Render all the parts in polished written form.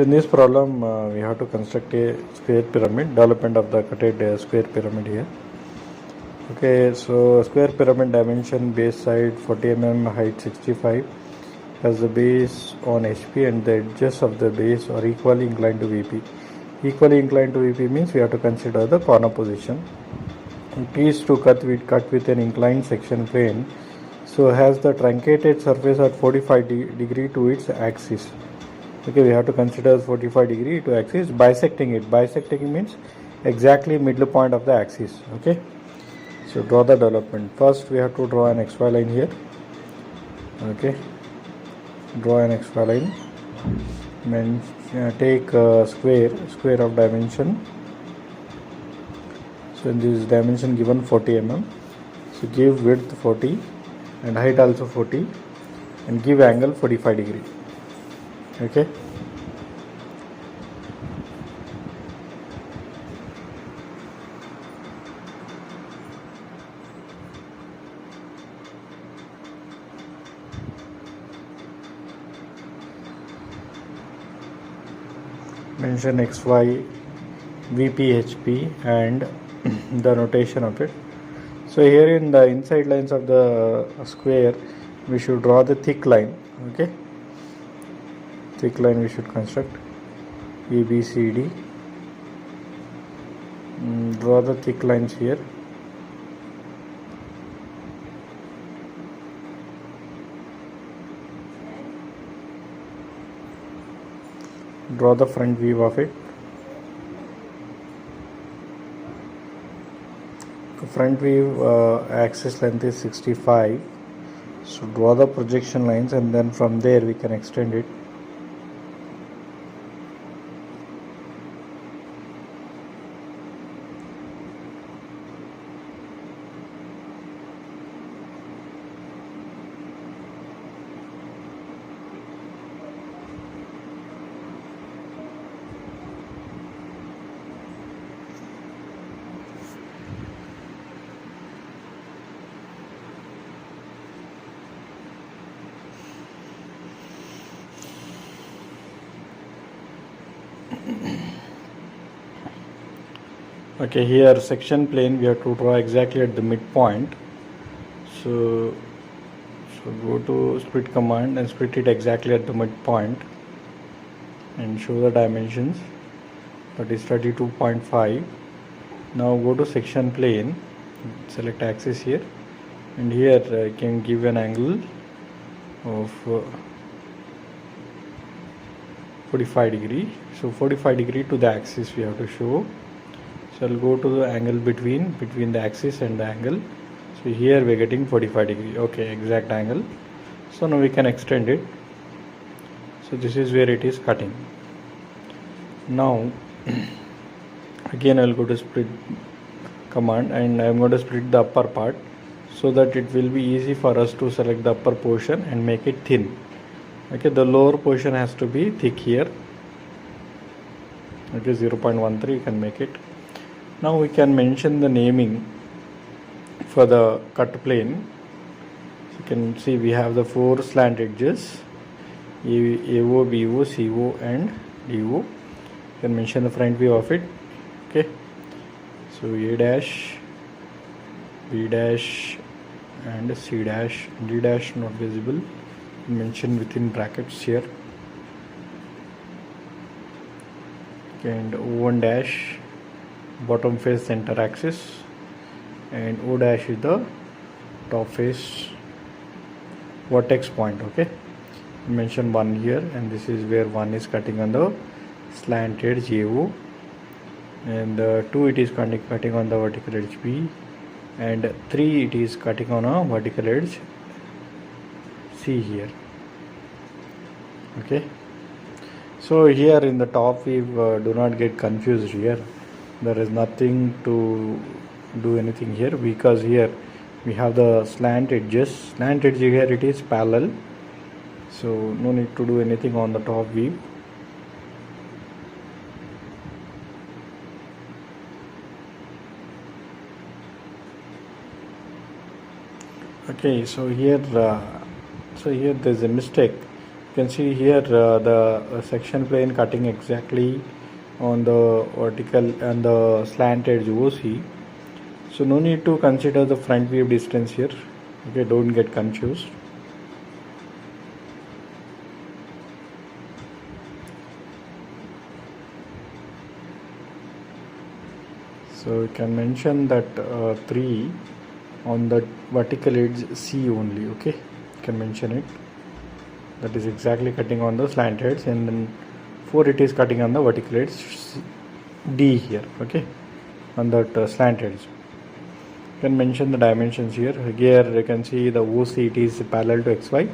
So in this problem, we have to construct a square pyramid, development of the cutted square pyramid here. Okay, so square pyramid dimension, base side 40 mm, height 65, has the base on HP and the edges of the base are equally inclined to VP. Equally inclined to VP means we have to consider the corner position. It is to cut with an inclined section plane, so has the truncated surface at 45 degree to its axis. Okay, we have to consider 45 degree to axis, bisecting it. Bisecting means exactly middle point of the axis. Okay, so draw the development. First we have to draw an XY line here. Okay, draw an XY line. Then take a square of dimension. So in this dimension given 40 mm. So give width 40 and height also 40 and give angle 45 degree. Okay. Mention XY, VP, HP and the notation of it. So here in the inside lines of the square we should draw the thick line. Okay, thick line we should construct ABCD. Draw the thick lines here. Draw the front view of it. The front view axis length is 65. So draw the projection lines and then from there we can extend it. Okay, here section plane we have to draw exactly at the midpoint. So go to split command and split it exactly at the midpoint and show the dimensions. That is 32.5. Now go to section plane, select axis here, and here I can give an angle of 45 degree. So 45 degree to the axis we have to show. So I'll go to the angle between the axis and the angle. So here we are getting 45 degree. Okay, exact angle. So now we can extend it. So this is where it is cutting. Now again I will go to split command and I am going to split the upper part so that it will be easy for us to select the upper portion and make it thin. Okay, the lower portion has to be thick here. Okay, 0.13 you can make it. Now we can mention the naming for the cut plane. So you can see we have the 4 slant edges, AO, BO, CO and DO. You can mention the front view of it. Okay, so A dash, B dash and C dash, D dash not visible, mention within brackets here. Okay, and O1 dash, bottom face center axis, and O dash is the top face vertex point. Okay, mention 1 here, and this is where 1 is cutting on the slant edge AO, and 2 it is cutting on the vertical edge B, and 3 it is cutting on a vertical edge C here. Okay, so here in the top we do not get confused here. There is nothing to do anything here because here we have the slant edges. Slant edge here it is parallel, so no need to do anything on the top view. Okay, so here there's a mistake. You can see here the section plane cutting exactly on the vertical and the slant edge OC. So no need to consider the front view distance here. Okay, don't get confused. So you can mention that 3 on the vertical edge C only. Okay, you can mention it. That is exactly cutting on the slant edge, and then 4 it is cutting on the vertical edge D here. Okay, on that slant edge. You can mention the dimensions here. Here you can see the OC, it is parallel to XY.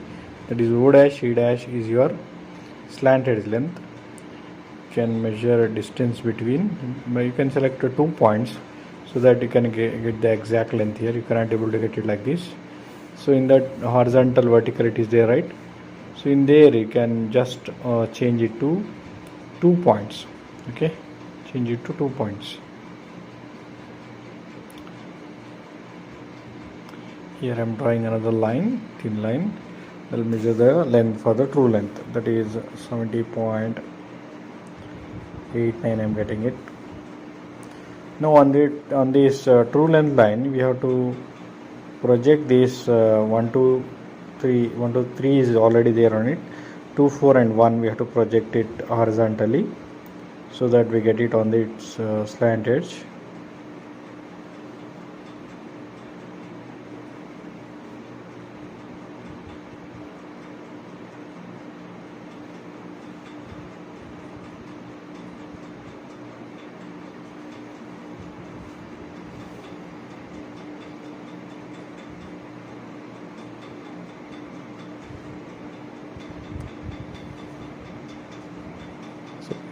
That is O dash, E dash is your slant edge length. You can measure distance between. You can select 2 points so that you can get the exact length here. You cannot able to get it like this. So in that horizontal vertical it is there, right? So in there you can just change it to 2 points. Okay, change it to 2 points. Here I am drawing another line, thin line. I will measure the length for the true length, that is 70.89. I am getting it. Now on this true length line, we have to project this 1, 2, 3. 1, 2, 3 is already there on it. 2, 4 and 1 we have to project it horizontally so that we get it on its slant edge.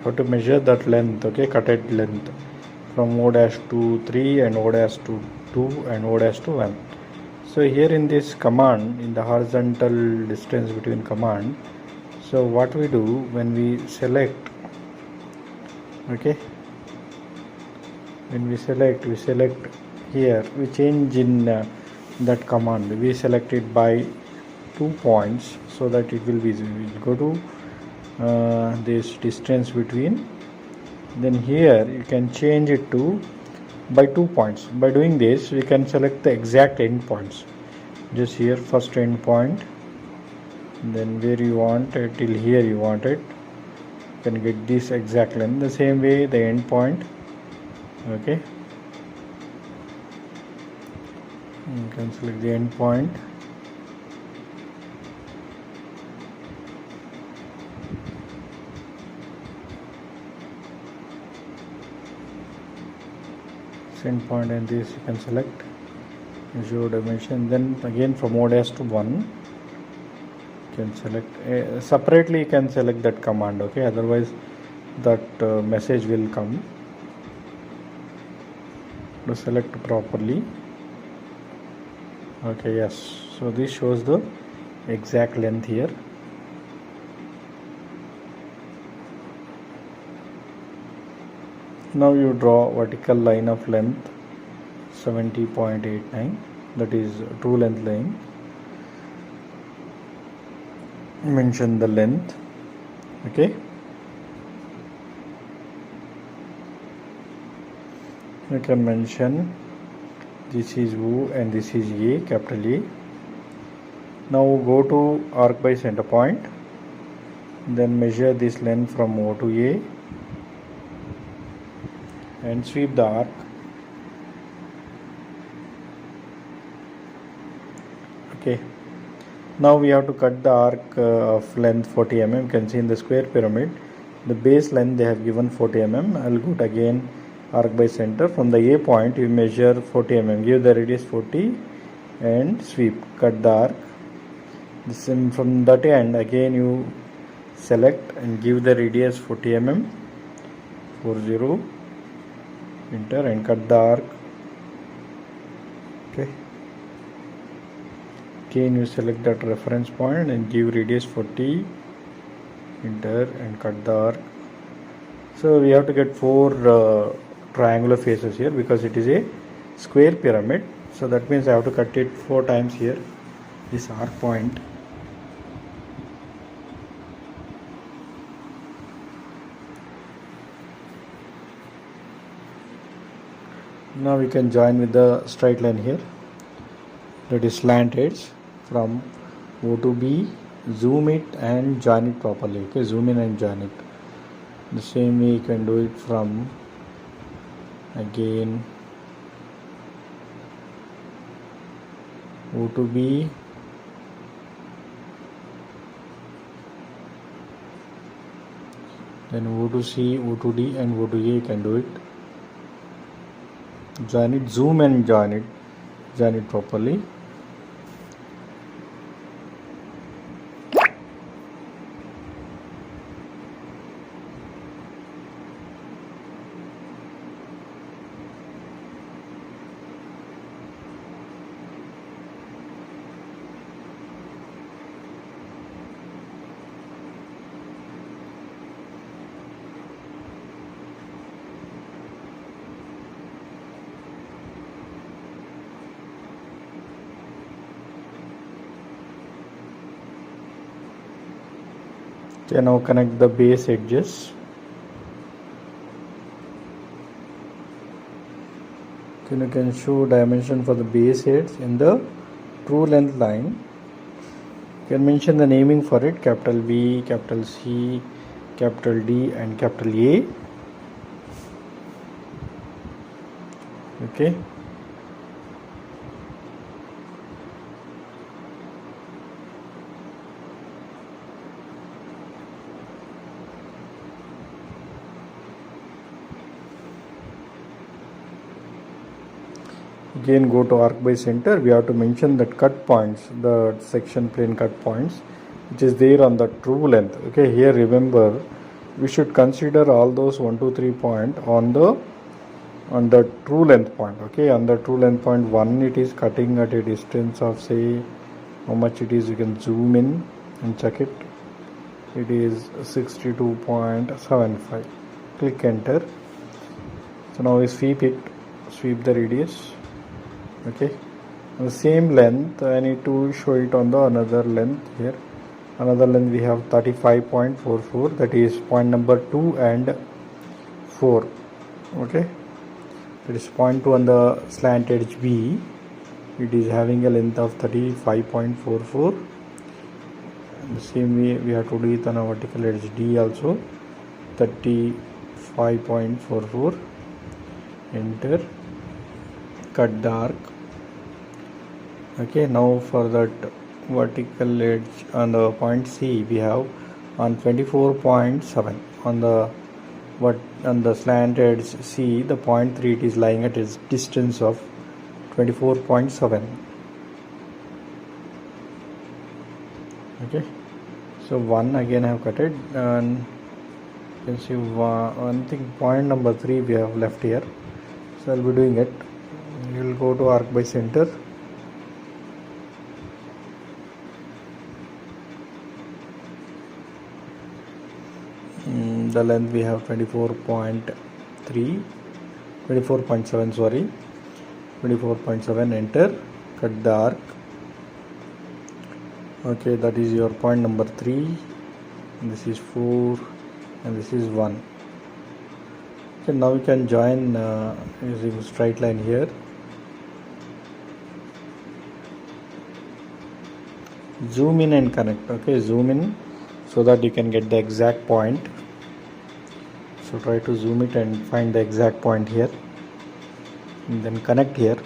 How to measure that length, okay, cutted length from O dash to 3 and O dash to 2 and O dash to 1. So here in this command, in the horizontal distance between command, so what we do when we select, okay, when we select here, we change in that command, we select it by 2 points so that it will be easy. We will go to this distance between, then here you can change it to by 2 points. By doing this we can select the exact end points. Just here first end point, then where you want it till here you want it, you can get this exact length. The same way the end point, okay, you can select the end point. End point, and this you can select show dimension. Then again from O dash to 1 you can select separately, you can select that command, okay, otherwise that message will come. To select properly, okay, yes, so this shows the exact length here. Now you draw vertical line of length 70.89, that is true length line. Mention the length, okay. You can mention this is O and this is A, capital A. Now go to arc by center point, then measure this length from O to A and sweep the arc. Okay, now we have to cut the arc of length 40 mm. You can see in the square pyramid the base length they have given 40 mm. I will go to again arc by center. From the A point you measure 40 mm, give the radius 40 and sweep, cut the arc. From that end again you select and give the radius 40 mm, 40, enter and cut the arc. Okay, again you select that reference point and give radius 40, enter and cut the arc. So we have to get 4 triangular faces here because it is a square pyramid, so that means I have to cut it 4 times here, this arc point. Now we can join with the straight line here, that is slant edge from O to B, zoom it and join it properly. Okay, zoom in and join it. The same way you can do it from again O to B, then O to C, O to D and O to A. You can do it. Join it, zoom and join it properly. Okay, now connect the base edges. Okay, you can show dimension for the base edge in the true length line. You can mention the naming for it: capital B, capital C, capital D and capital A. Okay. Again go to arc by center. We have to mention that cut points, the section plane cut points, which is there on the true length. Okay, here remember we should consider all those 1, 2, 3 point on the true length point. Okay, on the true length point 1 it is cutting at a distance of, say, how much it is, you can zoom in and check it. It is 62.75. Click enter. So now we sweep it, sweep the radius. Okay, on the same length I need to show it on the another length here. Another length we have 35.44, that is point number 2 and 4. Okay, that is point 2 on the slant edge B. It is having a length of 35.44. The same way we have to do it on a vertical edge D also, 35.44. Enter, cut the arc. Okay, now for that vertical edge on the point C we have on 24.7 on the slant edge C, the point 3 it is lying at its distance of 24.7. Okay, so 1 again I have cut it, and you can see one thing, point number 3 we have left here, so I'll be doing it. You will go to arc by center. The length we have 24.7, sorry, 24.7. Enter, cut the arc. Okay, that is your point number 3, and this is 4 and this is 1. Okay, now we can join using straight line here. Zoom in and connect. Okay, zoom in so that you can get the exact point. So try to zoom it and find the exact point here, and then connect here.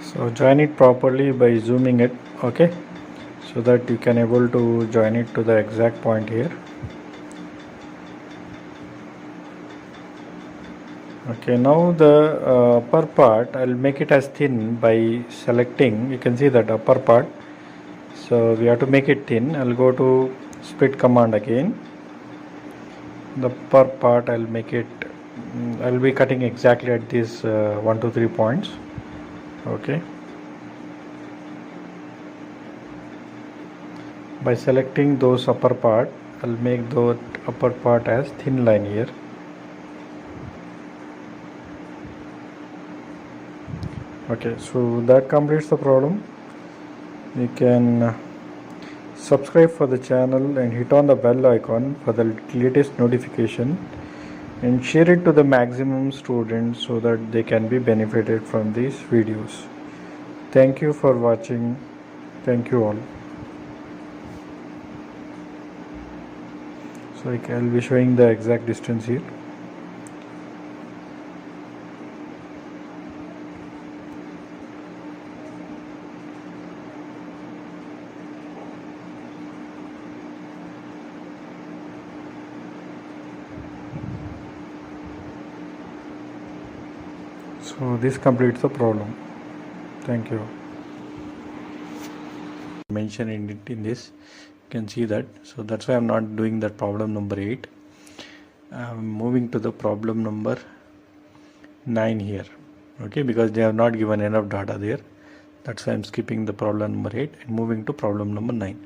So join it properly by zooming it, okay, so that you can able to join it to the exact point here. Okay, now the upper part I'll make it as thin by selecting. You can see that upper part, so we have to make it thin. I'll go to split command again. The upper part I'll make it, I'll be cutting exactly at these 1 to 3 points. Okay, by selecting those upper part, I'll make the upper part as thin line here. Okay, so that completes the problem. You can subscribe for the channel and hit on the bell icon for the latest notification, and share it to the maximum students so that they can be benefited from these videos. Thank you for watching. Thank you all. So I'll be showing the exact distance here. So this completes the problem. Thank you. Mention in this, you can see that. So that's why I'm not doing that problem number 8. I'm moving to the problem number 9 here. Okay, because they have not given enough data there. That's why I'm skipping the problem number 8 and moving to problem number 9.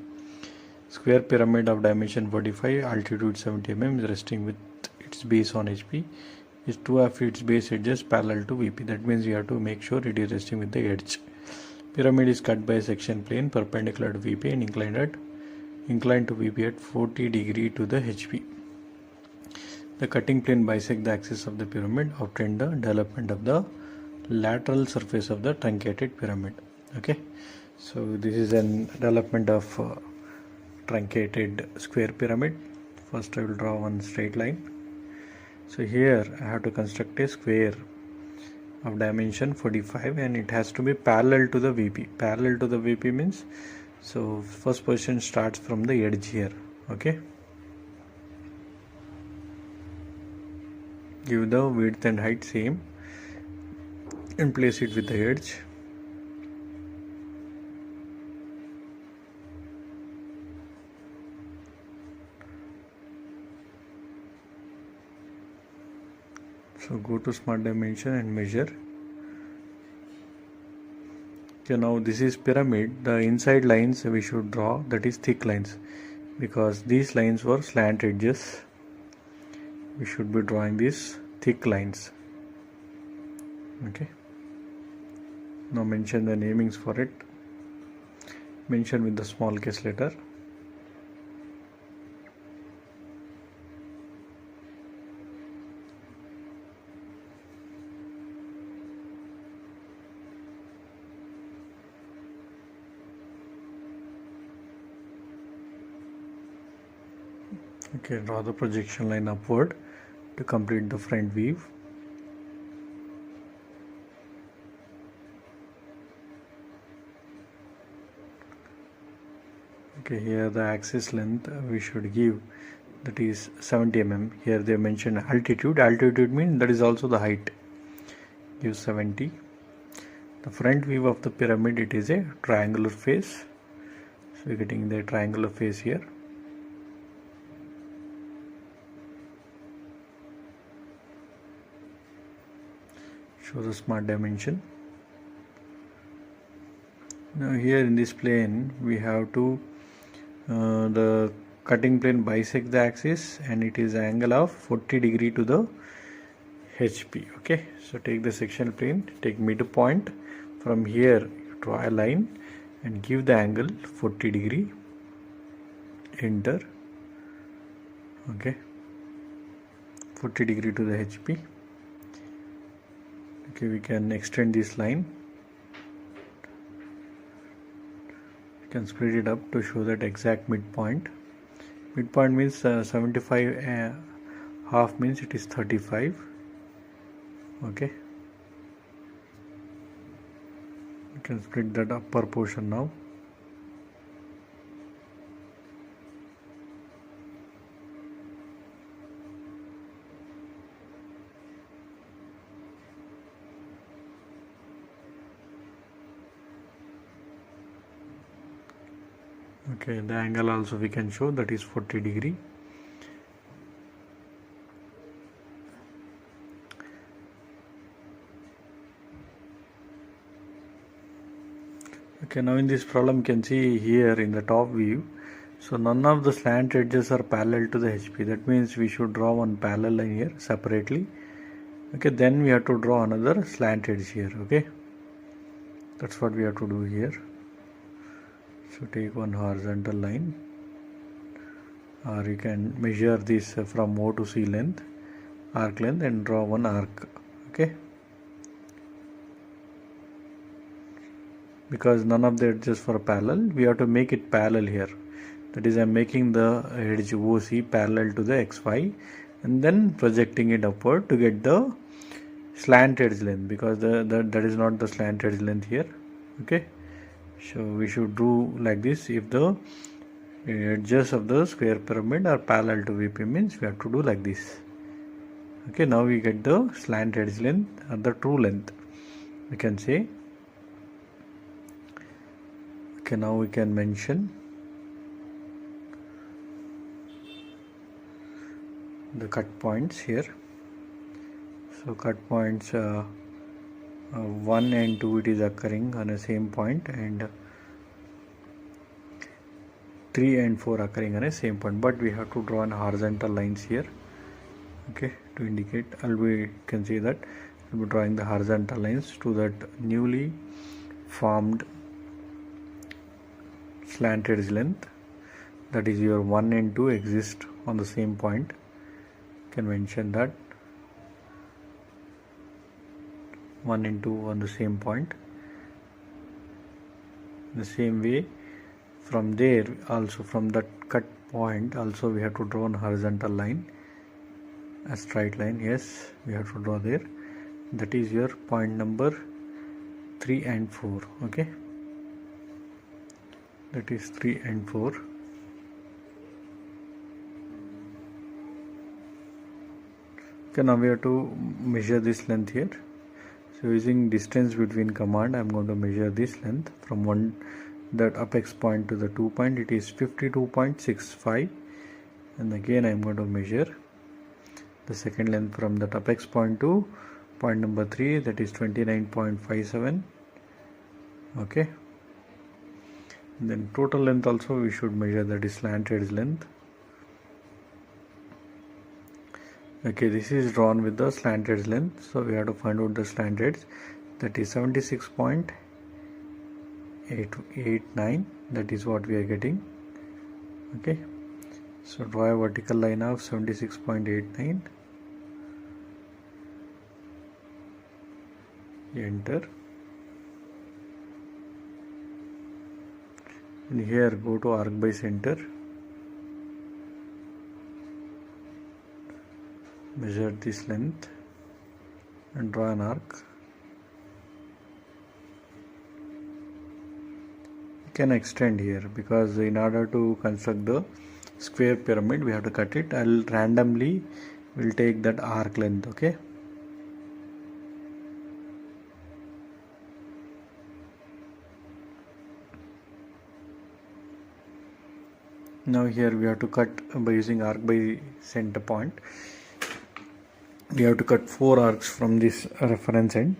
Square pyramid of dimension 45, altitude 70 mm is resting with its base on HP. Is two of its base edges parallel to VP. That means you have to make sure it is resting with the edge. Pyramid is cut by a section plane perpendicular to VP and inclined to VP at 40 degree to the HP. The cutting plane bisects the axis of the pyramid, obtain the development of the lateral surface of the truncated pyramid. Okay, so this is an development of truncated square pyramid. First I will draw one straight line. So here I have to construct a square of dimension 45 and it has to be parallel to the VP. Parallel to the VP means, so first position starts from the edge here. Okay, give the width and height same and place it with the edge. So go to smart dimension and measure. Okay, now this is pyramid. The inside lines we should draw, that is thick lines, because these lines were slant edges. We should be drawing these thick lines. Okay, now mention the namings for it. Mention with the small case letter. Okay, draw the projection line upward to complete the front view. Okay, here the axis length we should give, that is 70 mm. Here they mention altitude. Altitude means that is also the height. Give 70. The front view of the pyramid, it is a triangular face. So we're getting the triangular face here. Show the smart dimension. Now here in this plane we have to the cutting plane bisects the axis and it is angle of 40 degree to the HP. Okay, so take the sectional plane, take midpoint. From here you draw a line and give the angle 40 degree. Enter. Okay, 40 degree to the HP. Okay, we can extend this line. We can split it up to show that exact midpoint. Midpoint means 75 half means it is 35. Okay, you can split that upper portion now. Okay, the angle also we can show, that is 40 degree. Okay, now in this problem you can see here in the top view, so none of the slant edges are parallel to the HP. That means we should draw one parallel line here separately. Okay, then we have to draw another slant edge here. Okay, that's what we have to do here. So take one horizontal line, or you can measure this from O to C length, arc length, and draw one arc. Okay, because none of the edges are parallel, we have to make it parallel here. That is, I am making the edge OC parallel to the XY and then projecting it upward to get the slant edge length, because that is not the slant edge length here. Okay, so we should do like this. If the edges of the square pyramid are parallel to VP, means we have to do like this. Okay, now we get the slant edge length or the true length, we can say. Okay, now we can mention the cut points here. So cut points 1 and 2, it is occurring on the same point, and 3 and 4 occurring on the same point, but we have to draw an horizontal lines here. Okay, to indicate, we can see that we'll be drawing the horizontal lines to that newly formed slant edge length, that is your 1 and 2 exist on the same point. You can mention that 1 and 2 on the same point. In the same way, from there also, from that cut point also, we have to draw a horizontal line, a straight line. Yes, we have to draw there. That is your point number 3 and 4. Okay, that is 3 and 4. Okay, now we have to measure this length here. So using distance between command, I am going to measure this length from that apex point to the 2 point. It is 52.65, and again I am going to measure the second length from that apex point to point number 3, that is 29.57. Okay, and then total length also we should measure, that is slant edge length. Okay, this is drawn with the slant edge length, so we have to find out the slant edge, that is 76.889. that is what we are getting. Okay, so draw a vertical line of 76.89, enter, and here go to arc by center, measure this length and draw an arc. You can extend here, because in order to construct the square pyramid we have to cut it. I'll randomly will take that arc length. Okay, now here we have to cut by using arc by center point. We have to cut 4 arcs from this reference end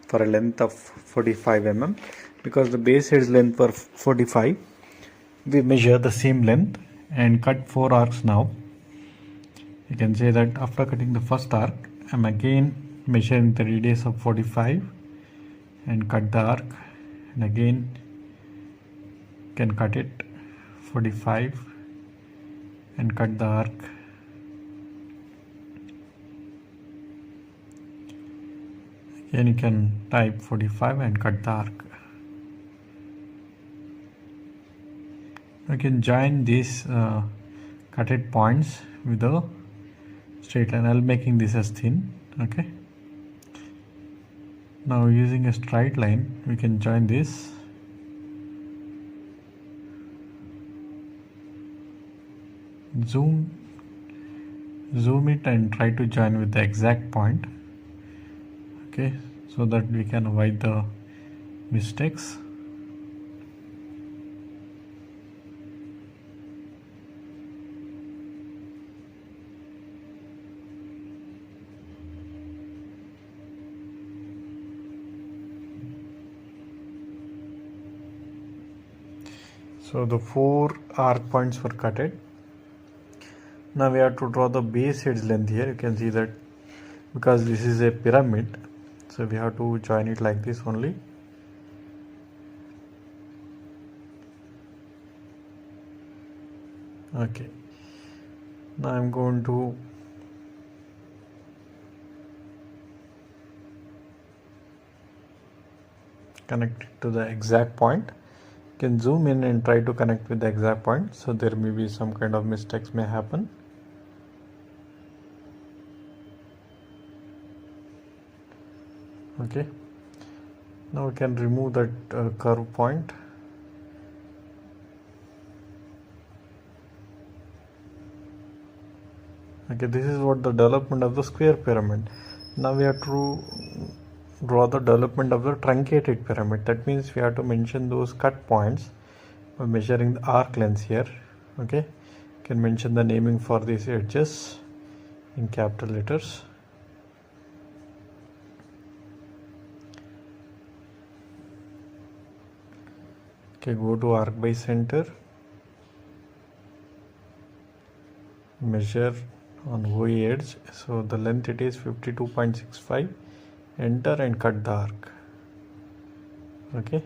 for a length of 45 mm. Because the base edge length were 45, we measure the same length and cut 4 arcs. Now you can say that after cutting the first arc, I am again measuring the radius of 45 and cut the arc, and again can cut it 45 and cut the arc. Again you can type 45 and cut the arc. You can join these cutted points with a straight line. I'll making this as thin. Okay, now using a straight line we can join this. Zoom it and try to join with the exact point. Okay, so that we can avoid the mistakes. So the 4 arc points were cutted. Now we have to draw the base edge length here. You can see that because this is a pyramid, so we have to join it like this only. Okay, now I'm going to connect it to the exact point. You can zoom in and try to connect with the exact point, so there may be some kind of mistakes may happen. Okay, now we can remove that curve point. Okay, this is what the development of the square pyramid. Now we have to draw the development of the truncated pyramid. That means we have to mention those cut points by measuring the arc lengths here. Okay, you can mention the naming for these edges in capital letters. Okay, go to arc by center, measure on OA edge, so the length it is 52.65, enter and cut the arc. Okay,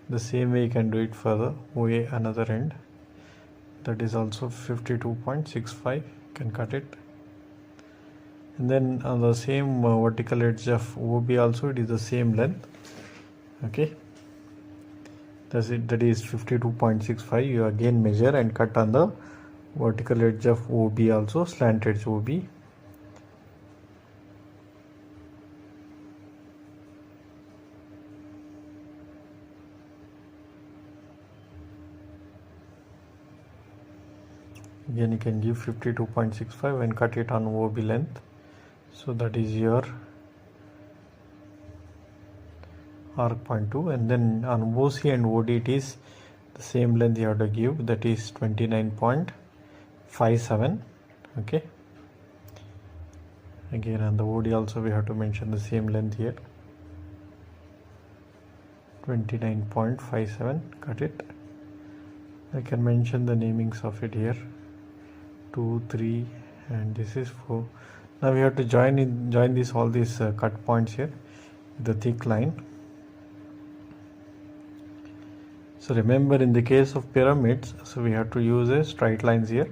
the same way you can do it for the OA another end, that is also 52.65, you can cut it. And then on the same vertical edge of OB also it is the same length. Okay, that's it, that is 52.65. you again measure and cut on the vertical edge of OB also, slant edge OB. Again you can give 52.65 and cut it on OB length, so that is your arc point 2. And then on OC and OD it is the same length you have to give, that is 29.57. okay, again on the OD also we have to mention the same length here, 29.57, cut it. I can mention the namings of it here, 2, 3 and this is 4. Now we have to join this all these cut points here with the thick line. So remember, in the case of pyramids, so we have to use a straight lines here.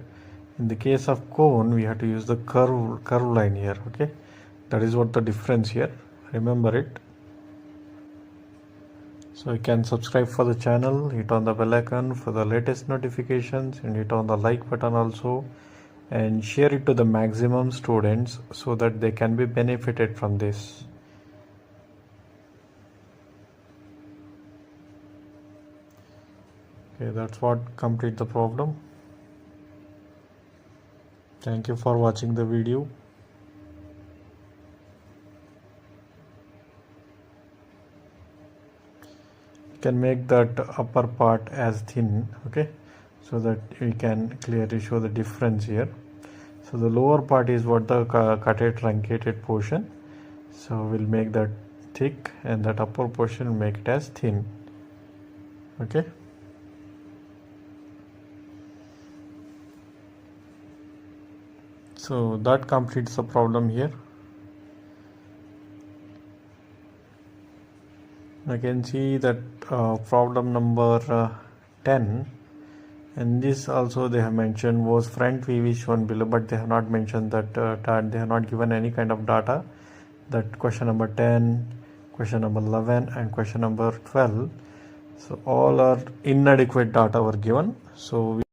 In the case of cone, we have to use the curve line here. Okay, that is what the difference here. Remember it. So you can subscribe for the channel, hit on the bell icon for the latest notifications, and hit on the like button also, and share it to the maximum students so that they can be benefited from this. Okay, that's what complete the problem. Thank you for watching the video. You can make that upper part as thin, okay, so that we can clearly show the difference here. So the lower part is what the cutted truncated portion, so we'll make that thick, and that upper portion will make it as thin. Okay, so that completes the problem here. I can see that problem number 10, and this also they have mentioned was front view is shown below, but they have not mentioned that they have not given any kind of data. That question number 10, question number 11 and question number 12, so all are inadequate data were given. So